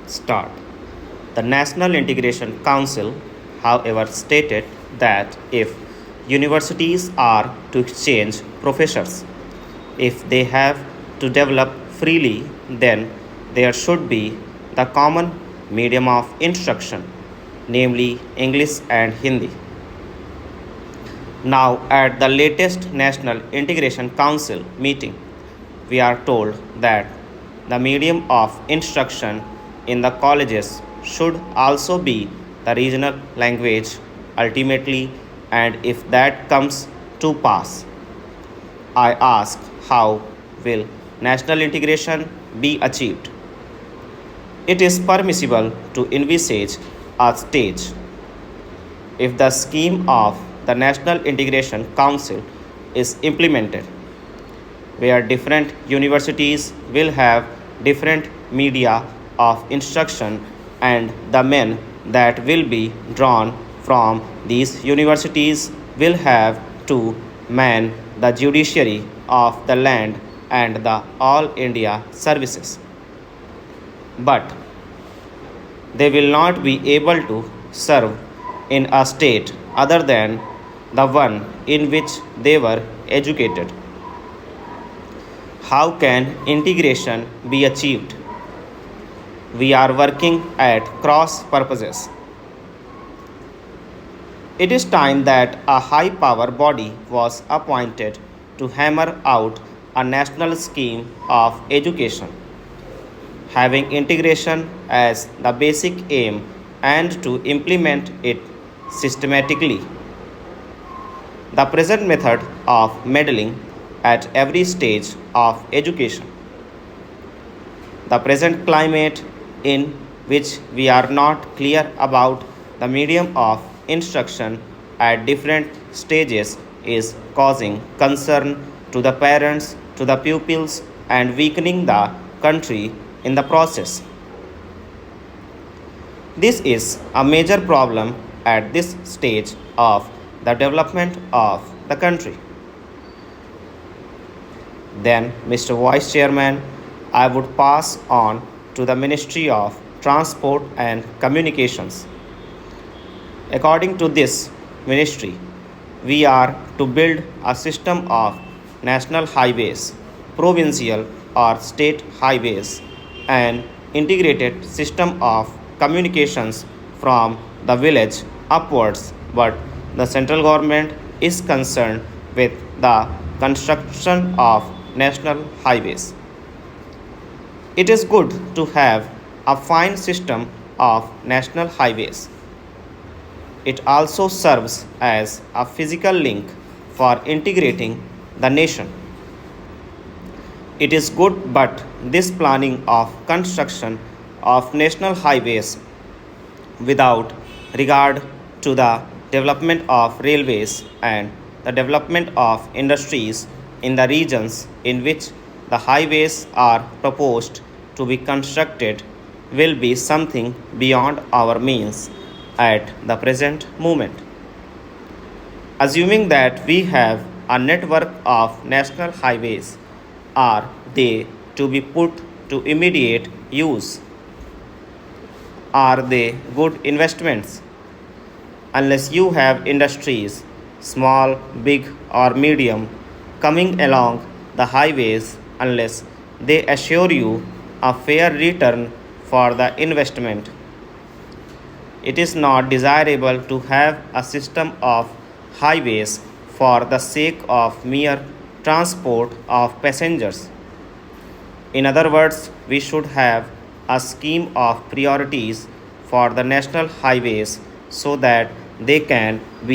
Start. The National Integration Council, however, stated that if universities are to exchange professors, if they have to develop freely, then there should be the common medium of instruction, namely English and Hindi. Now, at the latest National Integration Council meeting, we are told that the medium of instruction in the colleges should also be the regional language ultimately, and if that comes to pass, I ask how will national integration be achieved? It is permissible to envisage a stage if the scheme of the National Integration Council is implemented, where different universities will have different media of instruction, and the men that will be drawn from these universities will have to man the judiciary of the land and the all India services. But they will not be able to serve in a state other than the one in which they were educated. How can integration be achieved? We are working at cross purposes. It is time that a high power body was appointed to hammer out a national scheme of education, having integration as the basic aim and to implement it systematically. The present method of meddling at every stage of education, the present climate in which we are not clear about the medium of instruction at different stages, is causing concern to the parents, to the pupils, and weakening the country in the process. This is a major problem at this stage of the development of the country. Then, Mr. Vice Chairman, I would pass on to the Ministry of Transport and Communications. According to this ministry, we are to build a system of national highways, provincial or state highways, an integrated system of communications from the village upwards, but the central government is concerned with the construction of national highways. It is good to have a fine system of national highways. It also serves as a physical link for integrating the nation. It is good, but this planning of construction of national highways without regard to the development of railways and the development of industries in the regions in which the highways are proposed to be constructed will be something beyond our means at the present moment. Assuming that we have a network of national highways, are they to be put to immediate use? Are they good investments? Unless you have industries, small, big, or medium, coming along the highways, unless they assure you a fair return for the investment, it is not desirable to have a system of highways for the sake of mere transport of passengers. In other words, we should have a scheme of priorities for the national highways so that they can be